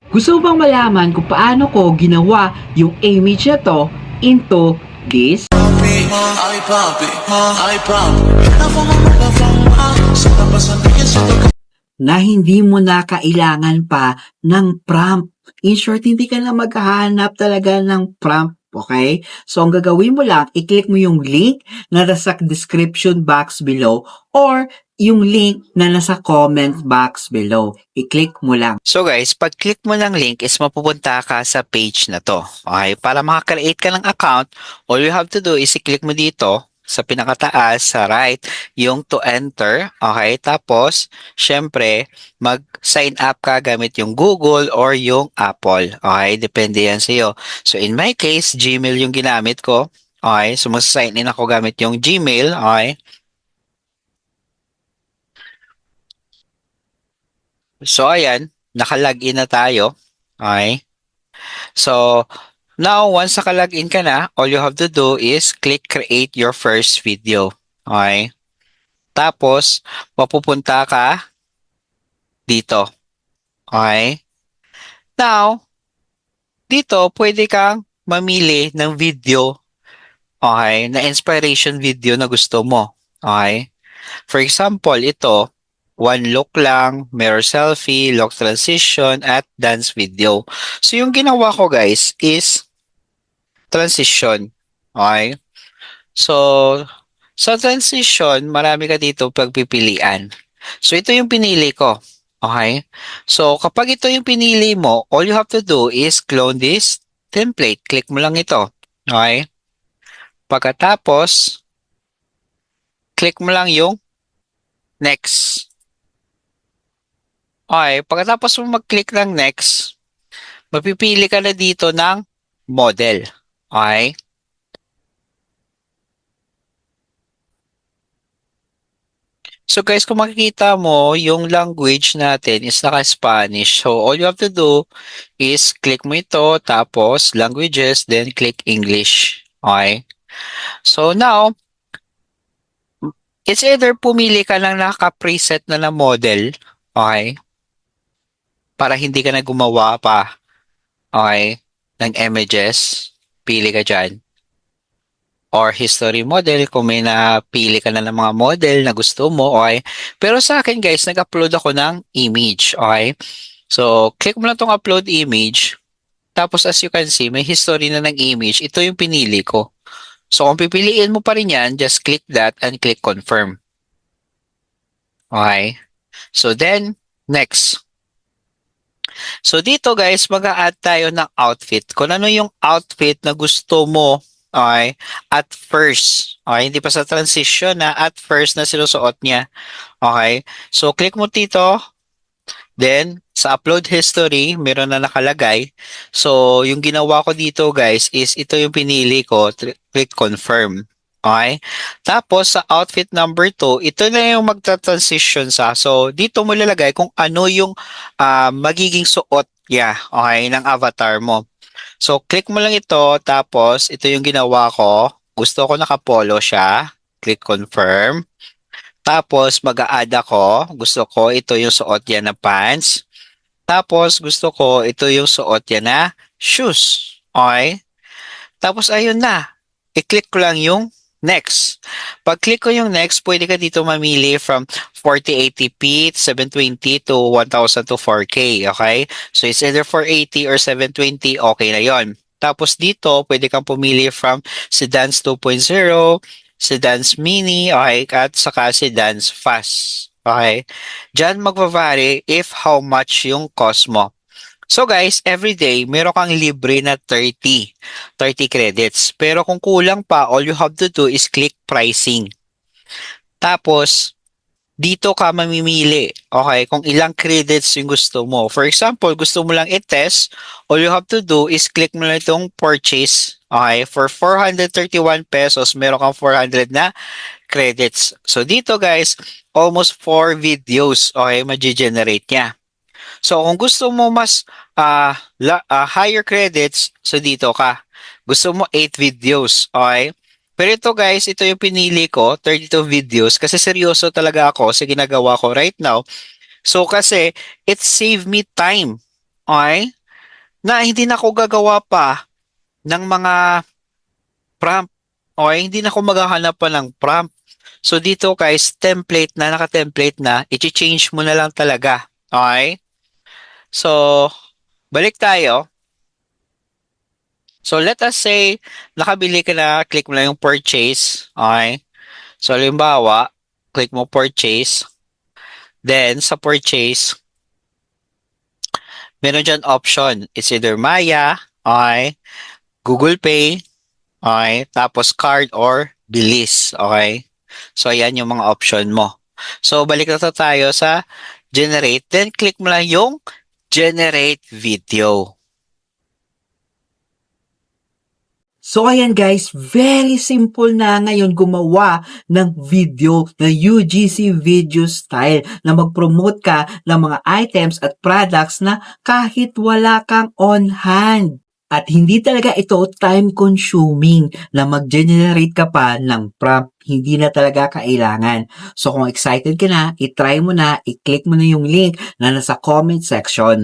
Gusto mo bang malaman kung paano ko ginawa yung image na to into this? Na hindi mo na kailangan pa ng prompt. In short, hindi ka na maghahanap talaga ng prompt. Okay? So, ang gagawin mo lang, i-click mo yung link na nasa description box below or yung link na nasa comment box below. I-click mo lang. So guys, pag click mo ng link is mapupunta ka sa page na to. Okay? Para makakreate ka ng account, all you have to do is i-click mo dito sa pinakataas, sa right, yung to enter. Okay? Tapos, syempre, mag-sign up ka gamit yung Google or yung Apple. Okay? Depende yan sa iyo. So in my case, Gmail yung ginamit ko. Okay? So mag-sign in ako gamit yung Gmail. Okay? So ayan, naka-login na tayo. Okay? So, now, once naka-login ka na, all you have to do is click create your first video. Okay? Tapos, mapupunta ka dito. Okay? Now, dito, pwede kang mamili ng video, okay, na inspiration video na gusto mo. Okay? For example, ito, one look lang, mirror selfie, lock transition, at dance video. So, yung ginawa ko guys is transition. Okay? So, sa transition, marami ka dito pagpipilian. So, ito yung pinili ko. Okay? So, kapag ito yung pinili mo, all you have to do is clone this template. Click mo lang ito. Okay? Pagkatapos, click mo lang yung next. Okay? Pagkatapos mo mag-click ng next, mapipili ka na dito ng model. Okay? So guys, kung makikita mo, yung language natin is naka-Spanish. So all you have to do is click mo ito, tapos languages, then click English. Okay? So now, it's either pumili ka ng naka-preset na model, okay? Para hindi ka na gumawa pa, okay, ng images. Pili ka dyan. Or history model kung may napili ka na ng mga model na gusto mo, okay? Pero sa akin guys, nag-upload ako ng image, okay? So, click mo lang tong upload image. Tapos as you can see, may history na ng image. Ito yung pinili ko. So, kung pipiliin mo pa rin yan, just click that and click confirm. Okay? So, then, next. So, dito guys, mag-a-add tayo ng outfit. Kung ano yung outfit na gusto mo, okay, at first. Okay, hindi pa sa transition na at first na sinusuot niya. Okay? So, click mo dito. Then, sa upload history, meron na nakalagay. So, yung ginawa ko dito guys is ito yung pinili ko. Click confirm. Okay? Tapos, sa outfit number 2, ito na yung magta-transition sa. So, dito mo lalagay kung ano yung magiging suot niya, okay, ng avatar mo. So, click mo lang ito. Tapos, ito yung ginawa ko. Gusto ko nakapolo siya. Click confirm. Tapos, mag-a-add ako. Gusto ko ito yung suot yan na pants. Tapos, gusto ko ito yung suot yan na shoes. Okay? Tapos, ayun na. I-click ko lang yung next. Pag-click ko yung next, pwede ka dito mamili from 4080p, 720 to 1000 to 4K. Okay? So, it's either 480 or 720. Okay na yon. Tapos dito, pwede kang pumili from Sedans 2.0, Sedans Mini, okay, at saka Sedans Fast. Okay? Diyan magva-vary if how much yung cost mo. So guys, every day, meron kang libre na 30 credits. Pero kung kulang pa, all you have to do is click pricing. Tapos, dito ka mamimili, okay, kung ilang credits yung gusto mo. For example, gusto mo lang i-test, all you have to do is click mo lang itong purchase. Okay, for 431 pesos, meron kang 400 na credits. So dito guys, almost 4 videos, okay, ma-generate niya. So kung gusto mo mas higher credits, so dito ka. Gusto mo 8 videos, okay? Pero ito guys, ito yung pinili ko, 32 videos, kasi seryoso talaga ako sa ginagawa ko right now. So kasi, it saved me time. Okay? na hindi na ako gagawa pa ng mga prompt. Okay, hindi na ako maghahanap pa ng prompt. So dito guys, template na, naka-template na, i-change mo na lang talaga. Okay? So, balik tayo. So let us say, nakabili ka na, click mo na yung purchase. Okay? So halimbawa, click mo purchase. Then sa purchase, meron dyan option. It's either Maya, okay, Google Pay, okay, tapos card or bilis. Okay? So ayan yung mga option mo. So balik na tayo sa generate. Then click mo lang yung generate video. So ayan guys, very simple na ngayon gumawa ng video na UGC video style na mag-promote ka ng mga items at products na kahit wala kang on hand. At hindi talaga ito time consuming na mag-generate ka pa ng prompt. Hindi na talaga kailangan. So kung excited ka na, itry mo na, i-click mo na yung link na nasa comment section.